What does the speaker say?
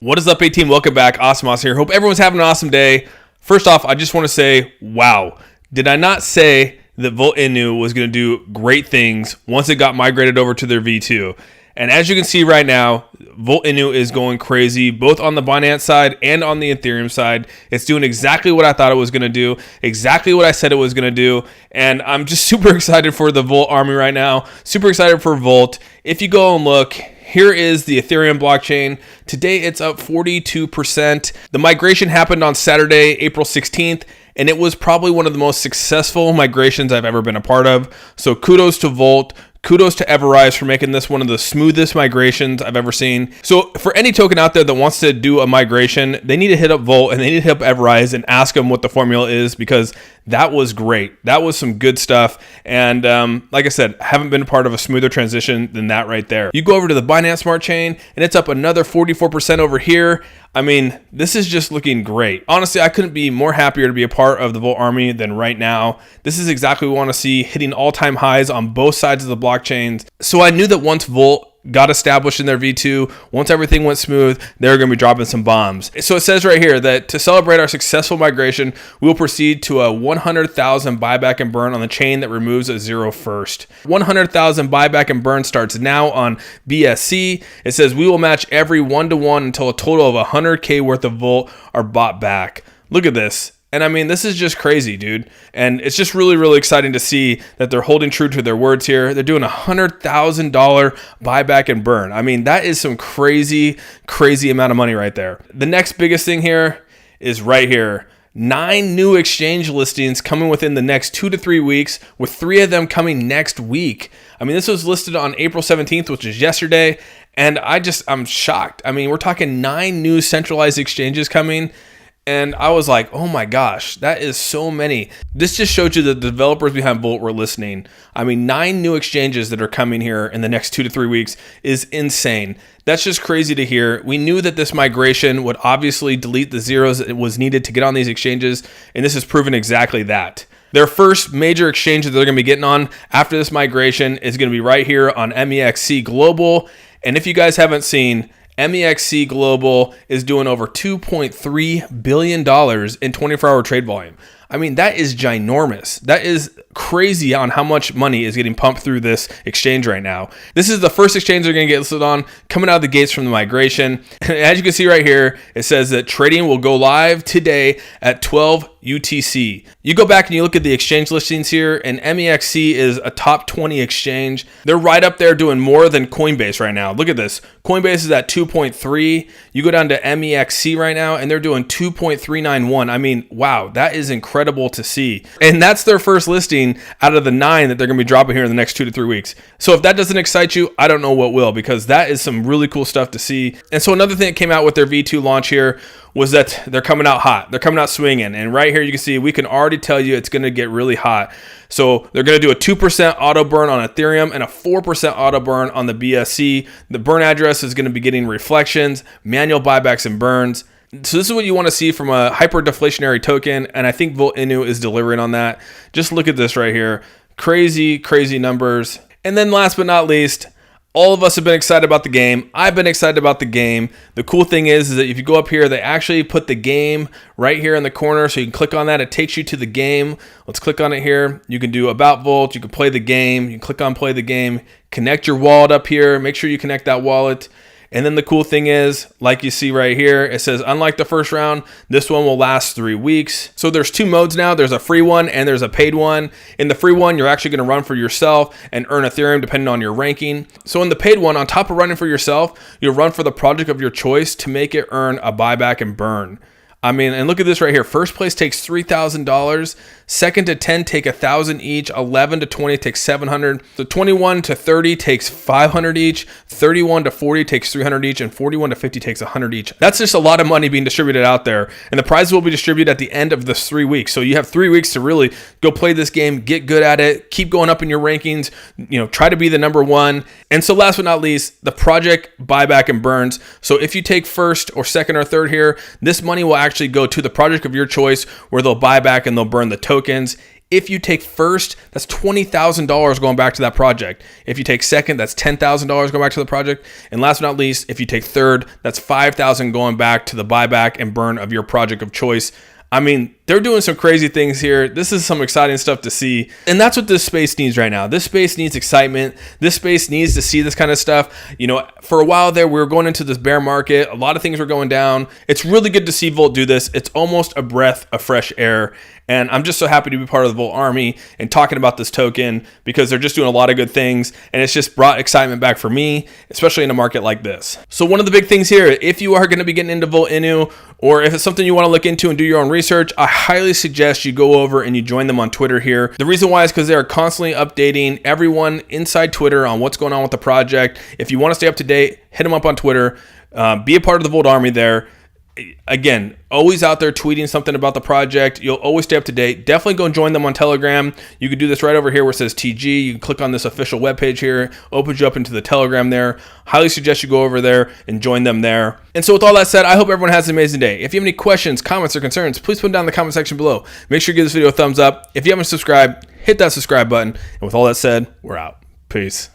What is up, A-Team? Welcome back. Awesome here. Hope everyone's having an awesome day. First off, I just want to say, wow. Did I not say that Volt Inu was going to do great things once it got migrated over to their V2? And as you can see right now, Volt Inu is going crazy, both on the Binance side and on the Ethereum side. It's doing exactly what I thought it was going to do, exactly what I said it was going to do. And I'm just super excited for the Volt army right now, super excited for Volt. If you go and look, here is the Ethereum blockchain. Today it's up 42%. The migration happened on Saturday, April 16th, and it was probably one of the most successful migrations I've ever been a part of. So kudos to Volt. Kudos to Everrise for making this one of the smoothest migrations I've ever seen. So for any token out there that wants to do a migration, they need to hit up Volt and they need to hit up Everrise and ask them what the formula is, because that was great. That was some good stuff. And like I said, haven't been a part of a smoother transition than that right there. You go over to the Binance Smart Chain and it's up another 44% over here. I mean, this is just looking great. Honestly, I couldn't be more happier to be a part of the Volt army than right now. This is exactly what we want to see, hitting all-time highs on both sides of the blockchains. So I knew that once Volt got established in their V2, once everything went smooth, they're going to be dropping some bombs. So it says right here that to celebrate our successful migration, we will proceed to a 100,000 buyback and burn on the chain that removes a zero first. 100,000 buyback and burn starts now on BSC. It says we will match every 1-to-1 until a total of 100K worth of Volt are bought back. Look at this. And I mean, this is just crazy, dude. And it's just really, really exciting to see that they're holding true to their words here. They're doing $100,000 buyback and burn. I mean, that is some crazy, crazy amount of money right there. The next biggest thing here is right here. 9 new exchange listings coming within the next 2 to 3 weeks, with 3 of them coming next week. I mean, this was listed on April 17th, which is yesterday. And I'm shocked. I mean, we're talking 9 new centralized exchanges coming. And I was like, oh my gosh, that is so many. This just showed you that the developers behind Volt were listening. I mean, 9 new exchanges that are coming here in the next 2 to 3 weeks is insane. That's just crazy to hear. We knew that this migration would obviously delete the zeros that was needed to get on these exchanges, and this has proven exactly that. Their first major exchange that they're going to be getting on after this migration is going to be right here on MEXC Global. And if you guys haven't seen, MEXC Global is doing over $2.3 billion in 24-hour trade volume. I mean, that is ginormous. That is crazy on how much money is getting pumped through this exchange right now. This is the first exchange they're going to get listed on coming out of the gates from the migration. And as you can see right here, it says that trading will go live today at 12 UTC. You go back and you look at the exchange listings here, and MEXC is a top 20 exchange. They're right up there doing more than Coinbase right now. Look at this. Coinbase is at 2.3. You go down to MEXC right now, and they're doing 2.391. I mean, wow, that is incredible to see. And that's their first listing out of the 9 that they're going to be dropping here in the next 2 to 3 weeks. So if that doesn't excite you, I don't know what will, because that is some really cool stuff to see. And so another thing that came out with their V2 launch here was that they're coming out hot. They're coming out swinging. And right here you can see we can already tell you it's going to get really hot. So they're going to do a 2% auto burn on Ethereum and a 4% auto burn on the BSC. The burn address is going to be getting reflections, manual buybacks and burns. So this is what you want to see from a hyper deflationary token, and I think Volt Inu is delivering on that. Just look at this right here. Crazy, crazy numbers. And then last but not least, all of us have been excited about the game. I've been excited about the game. The cool thing is that if you go up here, they actually put the game right here in the corner, so you can click on that. It takes you to the game. Let's click on it here. You can do About Volt. You can play the game. You can click on Play the Game. Connect your wallet up here. Make sure you connect that wallet. And then the cool thing is, like you see right here, it says, unlike the first round, this one will last 3 weeks. So there's 2 modes now. There's a free one and there's a paid one. In the free one, you're actually going to run for yourself and earn Ethereum depending on your ranking. So in the paid one, on top of running for yourself, you'll run for the project of your choice to make it earn a buyback and burn. I mean, and look at this right here. First place takes $3,000. Second to 10 take 1,000 each. 11 to 20 takes 700. So 21 to 30 takes 500 each. 31 to 40 takes 300 each, and 41 to 50 takes 100 each. That's just a lot of money being distributed out there, and the prizes will be distributed at the end of this 3 weeks. So you have 3 weeks to really go play this game, get good at it, keep going up in your rankings. Try to be the number 1. And so last but not least, the project buyback and burns. So if you take first or second or third here, this money will actually go to the project of your choice, where they'll buy back and they'll burn the tokens. If you take first, that's $20,000 going back to that project. If you take second, that's $10,000 going back to the project. And last but not least, if you take third, that's $5,000 going back to the buyback and burn of your project of choice. I mean, they're doing some crazy things here. This is some exciting stuff to see. And that's what this space needs right now. This space needs excitement. This space needs to see this kind of stuff. You know, for a while there, we were going into this bear market. A lot of things were going down. It's really good to see Volt do this. It's almost a breath of fresh air. And I'm just so happy to be part of the Volt Army and talking about this token because they're just doing a lot of good things. And it's just brought excitement back for me, especially in a market like this. So one of the big things here, if you are going to be getting into Volt Inu, or if it's something you want to look into and do your own research, I highly suggest you go over and you join them on Twitter here. The reason why is because they are constantly updating everyone inside Twitter on what's going on with the project. If you want to stay up to date, hit them up on Twitter. Be a part of the Volt Army there. Again, always out there tweeting something about the project. You'll always stay up to date. Definitely go and join them on Telegram. You can do this right over here where it says TG. You can click on this official webpage here. Opens you up into the Telegram there. Highly suggest you go over there and join them there. And so with all that said, I hope everyone has an amazing day. If you have any questions, comments, or concerns, please put them down in the comment section below. Make sure you give this video a thumbs up. If you haven't subscribed, hit that subscribe button. And with all that said, we're out. Peace.